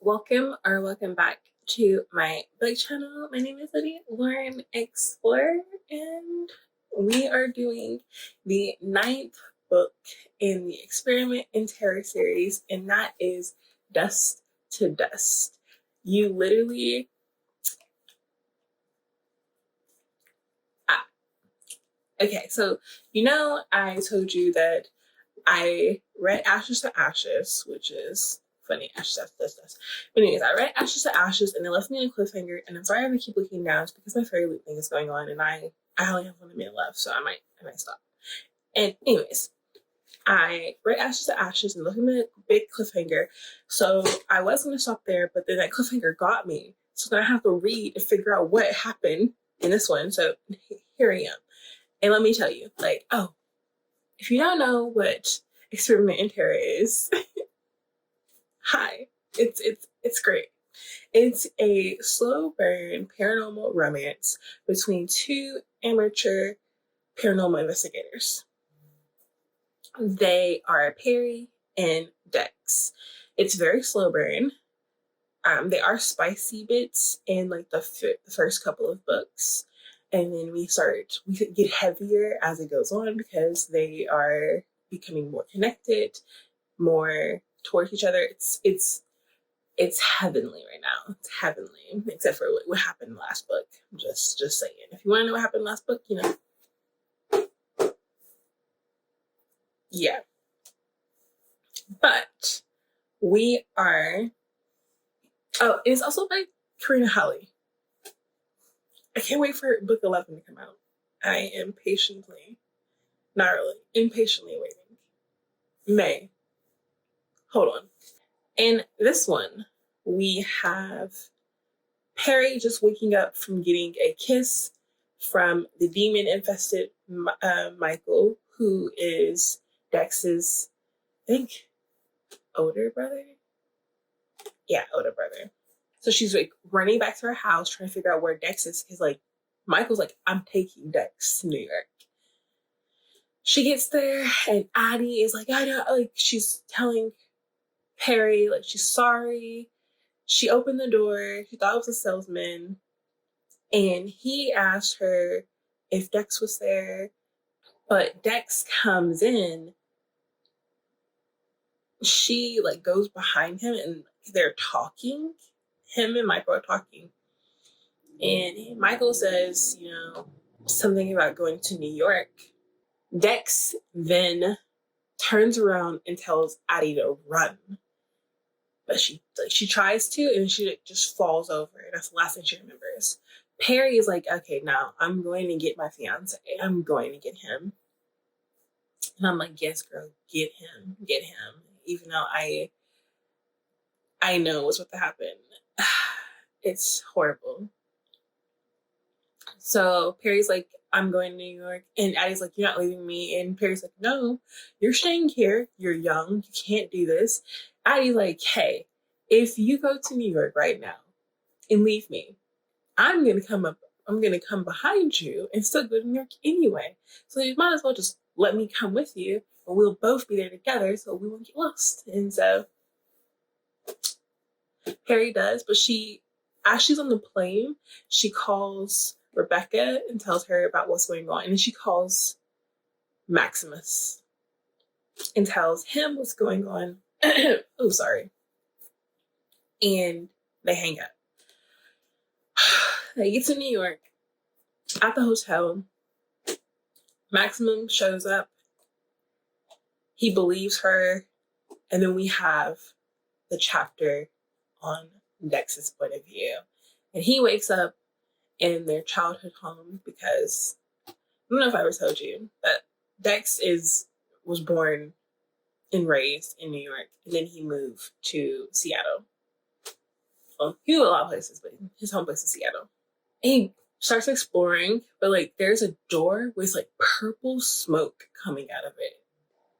Welcome back to my book channel. My name is Lauren Explorer, and we are doing the 9th book in the Experiment in Terror series, and that is Dust to Dust. You literally okay, so I told you that I read Ashes to Ashes, which is funny. Ashes to Dust. But anyways, I read Ashes to Ashes, and it left me on a cliffhanger. And I'm sorry if I keep looking down. It's because my fairy loot thing is going on, and I only have 1 minute left, so I might stop. And anyways, I read Ashes to Ashes and left me a big cliffhanger. So I was gonna stop there, but then that cliffhanger got me. So then I have to read and figure out what happened in this one. So here I am. And let me tell you, if you don't know what Experiment in Terror is, hi, it's great. It's a slow burn paranormal romance between two amateur paranormal investigators. They are Perry and Dex. It's very slow burn. They are spicy bits in the first couple of books, and then we get heavier as it goes on because they are becoming more connected, more towards each other. It's heavenly right now. It's heavenly, except for what happened in the last book. Just saying. If you want to know what happened in the last book, yeah. But we are. Oh, it's also by Karina Holly. I can't wait for book 11 to come out. I am impatiently waiting. May. Hold on. In this one, we have Perry just waking up from getting a kiss from the demon-infested Michael, who is Dex's, I think, older brother? Yeah, older brother. So she's running back to her house trying to figure out where Dex is because Michael's I'm taking Dex to New York. She gets there and Addie is I know, she's telling Perry she's sorry. She opened the door. She thought it was a salesman, and he asked her if Dex was there, but Dex comes in. She goes behind him and they're talking. Him and Michael are talking. And Michael says, something about going to New York. Dex then turns around and tells Addie to run. But she tries to, and she just falls over. That's the last thing she remembers. Perry is okay, now I'm going to get my fiance. I'm going to get him. And I'm yes, girl, get him. Even though I know what's about to happen. It's horrible. So Perry's I'm going to New York. And Addie's you're not leaving me. And Perry's no, you're staying here. You're young. You can't do this. Addie's hey, if you go to New York right now and leave me, I'm going to come behind you and still go to New York anyway. So you might as well just let me come with you and we'll both be there together so we won't get lost. And so Perry does, but as she's on the plane, she calls Rebecca and tells her about what's going on. And then she calls Maximus and tells him what's going on. Oh, sorry. And they hang up. They get to New York. At the hotel, Maximum shows up. He believes her. And then we have the chapter on Dex's point of view. And he wakes up in their childhood home because I don't know if I ever told you that Dex was born and raised in New York, and then he moved to Seattle. Well, he moved a lot of places, but his home place is Seattle. And he starts exploring, but there's a door with purple smoke coming out of it.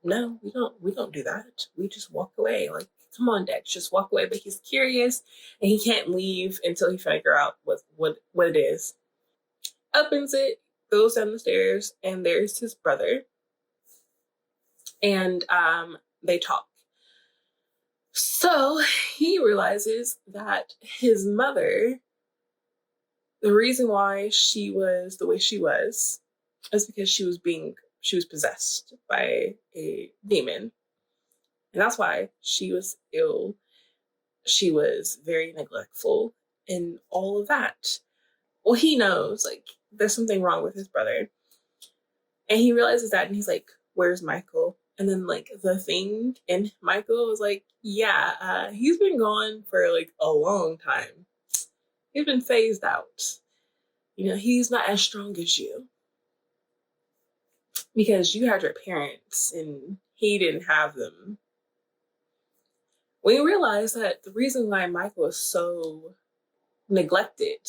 No, we don't do that. We just walk away. Come on, Dex, just walk away. But he's curious and he can't leave until he figures out what it is. Opens it, goes down the stairs, and there's his brother. And they talk. So he realizes that his mother, the reason why she was the way she was is because she was possessed by a demon. And that's why she was ill. She was very neglectful and all of that. Well, he knows like there's something wrong with his brother. And he realizes that and he's like, where's Michael? And then like the thing in Michael was like, yeah, he's been gone for like a long time. He's been phased out. You know, he's not as strong as you because you had your parents and he didn't have them. We realized that the reason why Michael is so neglected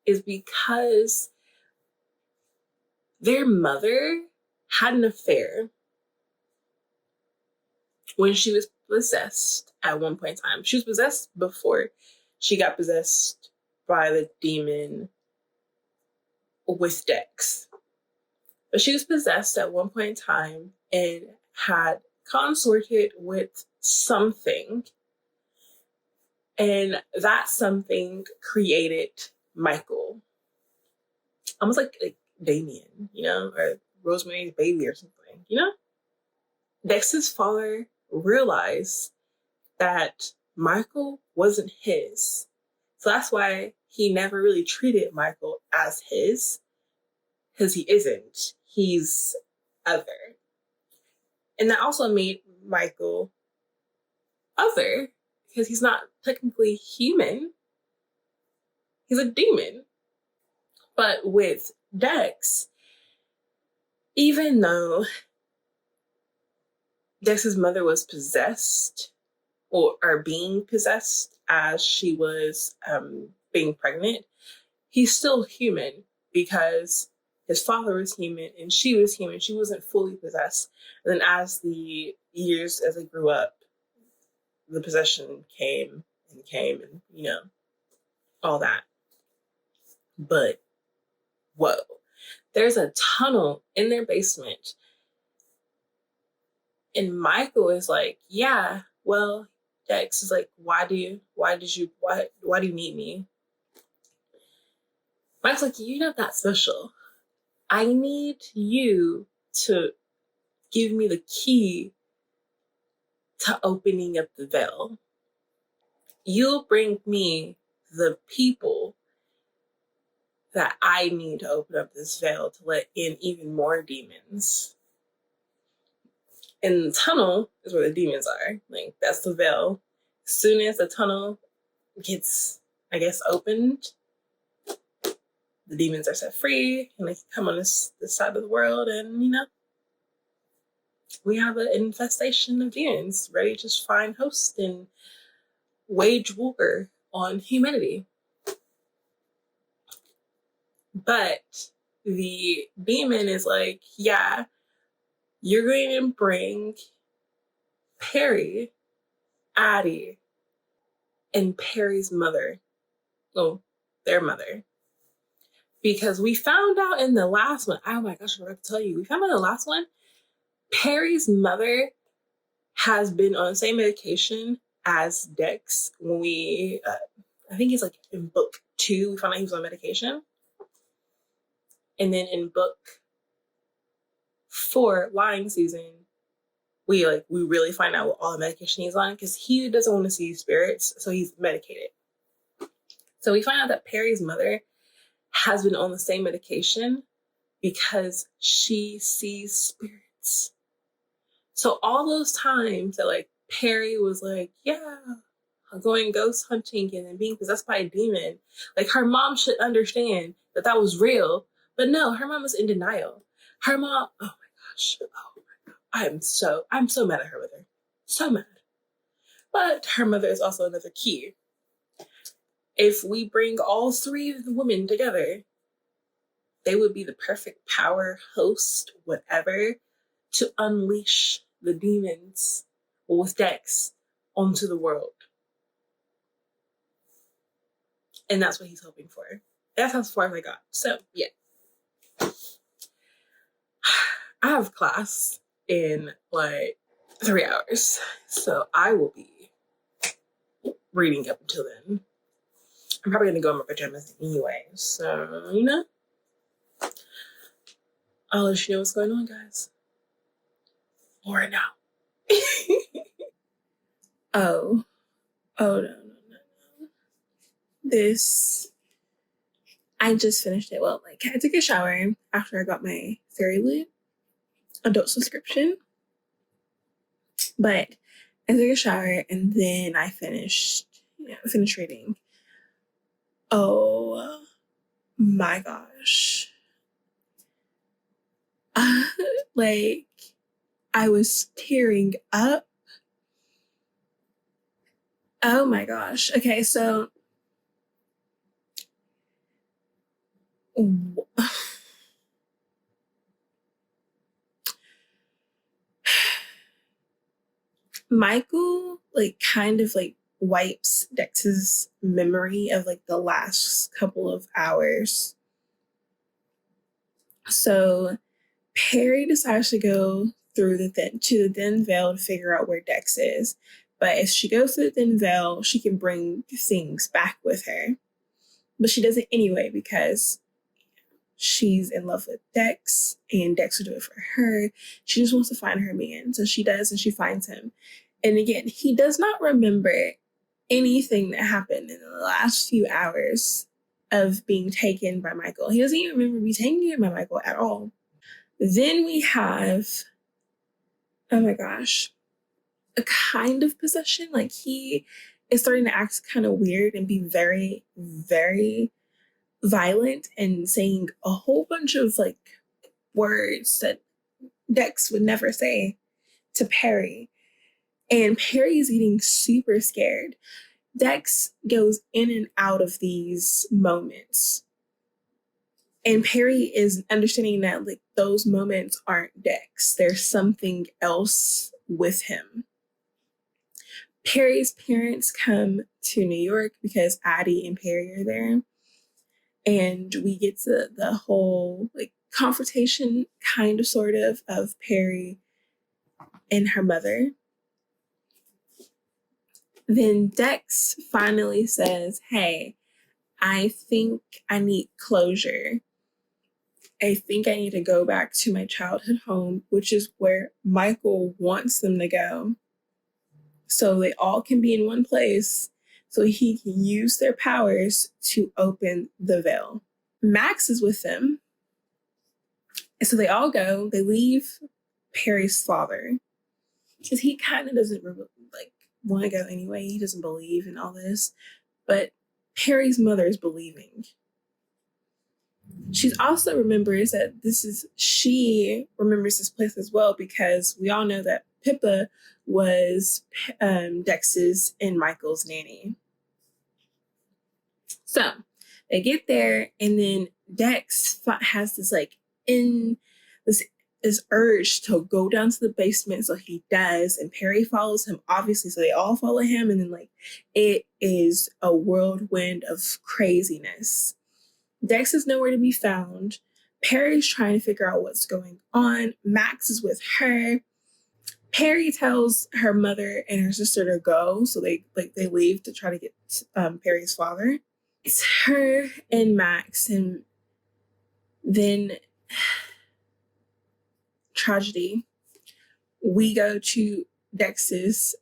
is because their mother had an affair when she was possessed at one point in time. She was possessed before she got possessed by the demon with Dex. But she was possessed at one point in time and had consorted with something. And that something created Michael. Almost like Damien, you know, or Rosemary's Baby or something, you know? Dex's father realized that Michael wasn't his. So that's why he never really treated Michael as his, because he isn't. He's other. And that also made Michael other, because he's not technically human. He's a demon. But with Dex, even though Dex's mother was possessed or being possessed as she was being pregnant, he's still human because his father was human and she was human. She wasn't fully possessed. And then as the years, as they grew up, the possession came and, you know, all that. But, whoa, there's a tunnel in their basement. And Michael is like, yeah, well, Dex is like, why do you need me? Mike's like, you're not that special. I need you to give me the key to opening up the veil. You'll bring me the people that I need to open up this veil to let in even more demons. And the tunnel is where the demons are. Like, that's the veil. As soon as the tunnel gets, I guess, opened, the demons are set free and they can come on this side of the world, and, you know, we have an infestation of demons ready to just find hosts and wage war on humanity. But the demon is like, yeah, you're going to bring Perry, Addie, and Perry's mother. Oh, their mother. Because we found out in the last one, oh my gosh, I forgot to tell you, we found out in the last one, Perry's mother has been on the same medication as Dex when we, I think it's like in book 2, we found out he was on medication. And then in book 4, Lying Season, we really find out what all the medication he's on, because he doesn't want to see spirits, so he's medicated. So we find out that Perry's mother has been on the same medication because she sees spirits. So all those times that like Perry was like, yeah, I'm going ghost hunting and then being possessed by a demon, like her mom should understand that that was real. But no, her mom was in denial. Her mom, oh my gosh, I'm so mad at her mother. So mad. But her mother is also another key. If we bring all 3 of the women together, they would be the perfect power, host, whatever, to unleash the demons with Dex onto the world. And that's what he's hoping for. That's how far as I got. So, yeah. I have class in like 3 hours. So I will be reading up until then. I'm probably gonna go in my pajamas anyway. So, I'll let you know what's going on, guys. Or now. Oh. Oh, no. I just finished it. Well, I took a shower after I got my Fairy Lit adult subscription. But I took a shower and then I finished reading. Oh my gosh. I was tearing up. Oh my gosh. Okay, so Michael kind of wipes Dex's memory of the last couple of hours. So Perry decides to go through to the thin veil to figure out where Dex is. But if she goes to the thin veil, she can bring things back with her. But she does it anyway because she's in love with Dex and Dex will do it for her. She just wants to find her man. So she does and she finds him. And again, he does not remember anything that happened in the last few hours of being taken by Michael. He doesn't even remember being taken by Michael at all. Then we have, oh my gosh, a kind of possession. He is starting to act kind of weird and be very, very violent and saying a whole bunch of words that Dex would never say to Perry. And Perry's getting super scared. Dex goes in and out of these moments. And Perry is understanding that those moments aren't Dex. There's something else with him. Perry's parents come to New York because Addie and Perry are there. And we get to the whole confrontation sort of Perry and her mother. Then Dex finally says, hey, I think I need closure. I think I need to go back to my childhood home, which is where Michael wants them to go. So they all can be in one place so he can use their powers to open the veil. Max is with them. And so they all go. They leave Perry's father because he kind of doesn't want to go anyway. He doesn't believe in all this. But Perry's mother is believing. She also remembers that she remembers this place as well because we all know that Pippa was Dex's and Michael's nanny. So they get there and then Dex has this urge to go down to the basement, so he does, and Perry follows him obviously, so they all follow him, and then it is a whirlwind of craziness. Dex is nowhere to be found. Perry's trying to figure out what's going on. Max is with her. Perry tells her mother and her sister to go, so they leave to try to get Perry's father. It's her and Max, and then tragedy. We go to Dex's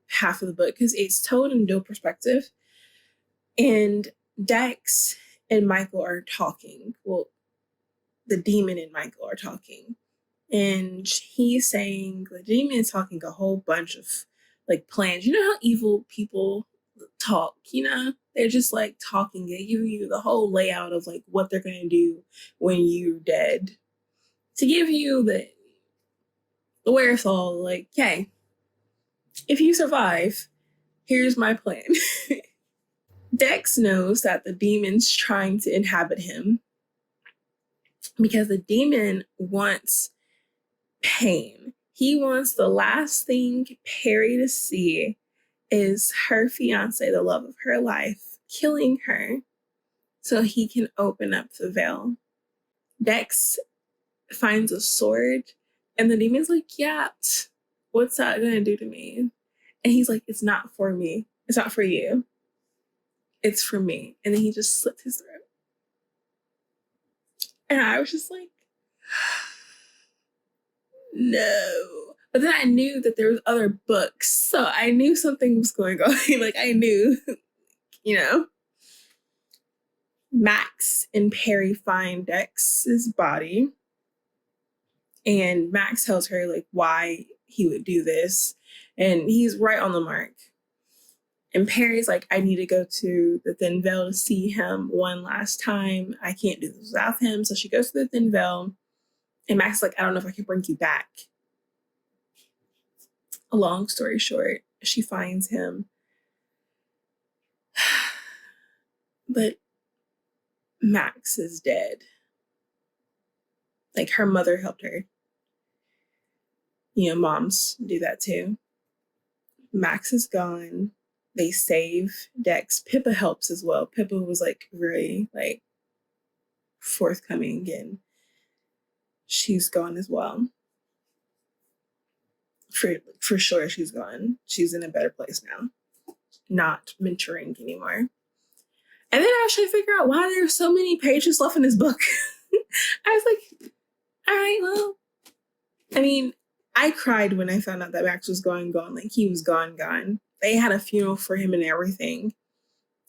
half of the book because it's told in dual perspective, and Dex and Michael are talking. Well, the demon and Michael are talking. And he's saying, the demon is talking a whole bunch of plans. You know how evil people talk, They're just talking. They give you the whole layout of what they're going to do when you're dead. To give you the wherewithal, hey, if you survive, here's my plan. Dex knows that the demon's trying to inhabit him because the demon wants pain. He wants the last thing Perry to see is her fiance, the love of her life, killing her so he can open up the veil. Dex finds a sword and the demon's yeah, what's that gonna do to me? And he's like, it's not for me. It's not for you. It's for me. And then he just slit his throat. And I was just like, no. But then I knew that there was other books. So I knew something was going on. Like I knew, you know. Max and Perry find Dex's body. And Max tells her like why he would do this. And he's right on the mark. And Perry's like, I need to go to the Thin Veil to see him one last time. I can't do this without him. So she goes to the Thin Veil. And Max is like, I don't know if I can bring you back. A long story short, she finds him. But Max is dead. Like her mother helped her. You know, moms do that too. Max is gone. They save Dex. Pippa helps as well. Pippa was like really like forthcoming, and she's gone as well. For sure she's gone. She's in a better place now. Not mentoring anymore. And then I was trying to figure out why there are so many pages left in this book. I was like, all right, well, I mean, I cried when I found out that Max was gone. Like he was gone. They had a funeral for him and everything.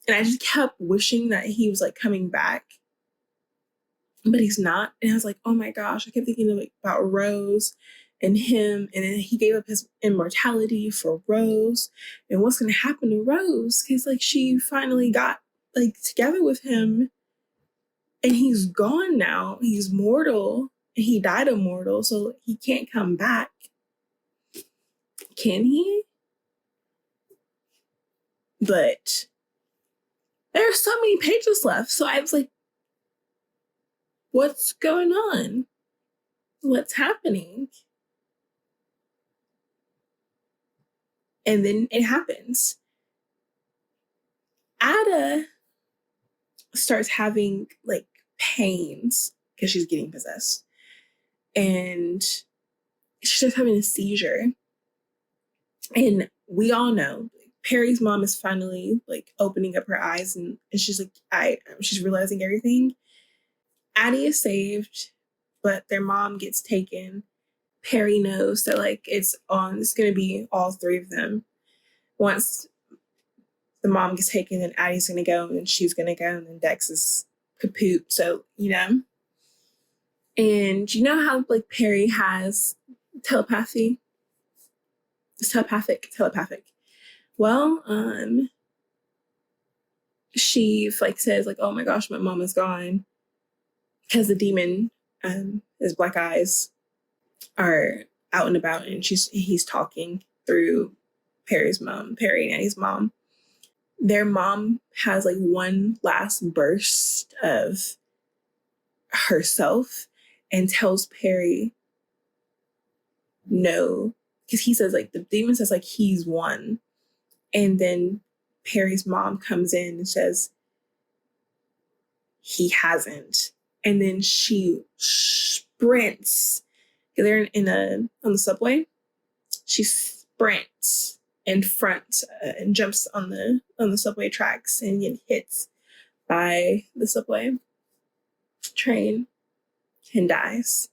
And I just kept wishing that he was like coming back. But he's not. And I was like, oh my gosh, I kept thinking about Rose and him. And then he gave up his immortality for Rose. And what's going to happen to Rose? Because like she finally got like together with him. And he's gone now. He's mortal. And he died immortal. So he can't come back. Can he? But there are so many pages left. So I was like, what's going on? What's happening? And then it happens. Ada starts having like pains because she's getting possessed. And she starts having a seizure. And we all know Perry's mom is finally like opening up her eyes, and she's like, she's realizing everything. Addie is saved, but their mom gets taken. Perry knows that like it's gonna be all three of them. Once the mom gets taken, then Addie's gonna go, and she's gonna go, and then Dex is kaput. So, you know. And you know how like Perry has telepathy? It's telepathic. Well, she like says like, oh my gosh, my mom is gone. Because the demon, his black eyes are out and about, and he's talking through Perry and Addie's mom. Their mom has like one last burst of herself and tells Perry no, because he says like the demon says like he's won. And then Perry's mom comes in and says he hasn't. And then she sprints. They're on the subway. She sprints in front and jumps on the subway tracks and gets hit by the subway train and dies.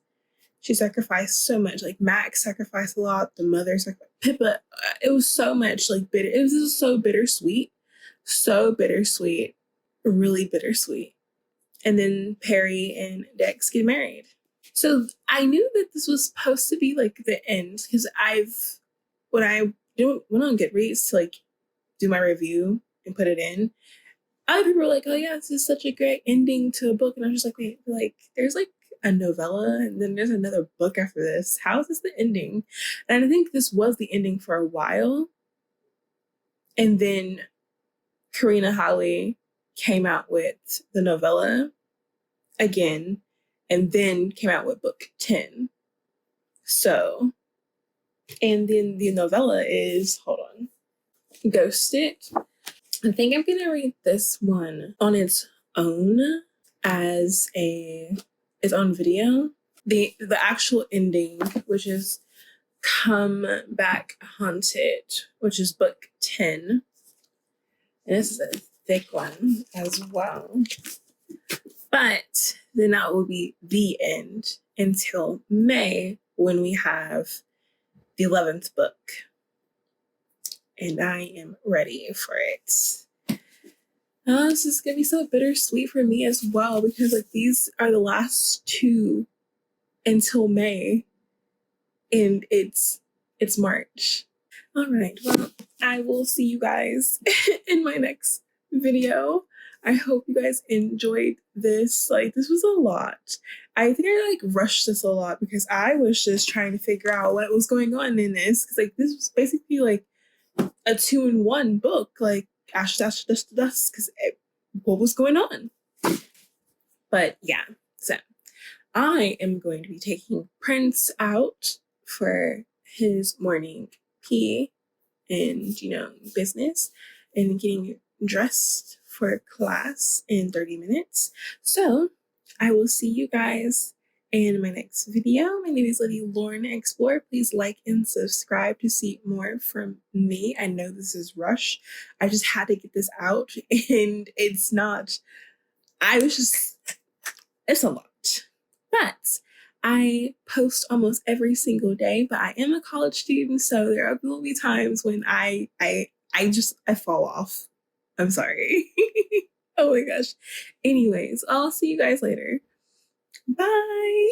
She sacrificed so much. Like Max sacrificed a lot. The mother sacrificed. Pippa. It was so much like bitter. It was just so bittersweet. So bittersweet. Really bittersweet. And then Perry and Dex get married. So I knew that this was supposed to be like the end, because when I went on Goodreads to like do my review and put it in, other people were like, oh yeah, this is such a great ending to a book. And I was just like, wait, like there's like a novella and then there's another book after this. How is this the ending? And I think this was the ending for a while. And then Karina Holly came out with the novella again, and then came out with book 10. So, and then the novella is, hold on, Ghosted. I think I'm gonna read this one on its own as its own video. The actual ending, which is Come Back Haunted, which is book 10. And this is a thick one as well. But then that will be the end until May, when we have the 11th book. And I am ready for it. This is going to be so bittersweet for me as well, because like these are the last two until May. And it's March. All right, well, I will see you guys in my next video. I hope you guys enjoyed this. Like, this was a lot. I think I like rushed this a lot because I was just trying to figure out what was going on in this. Because like this was basically like a 2-in-1 book, like ashes, ashes, dust to dust. Because what was going on? But yeah, so I am going to be taking Prince out for his morning pee and, business, and getting dressed for class in 30 minutes. So I will see you guys in my next video. My name is Lady Lauren Explorer. Please like and subscribe to see more from me. I know this is rush. I just had to get this out, and it's a lot. But I post almost every single day, but I am a college student, so there will be times when I fall off. I'm sorry. Oh my gosh. Anyways, I'll see you guys later. Bye.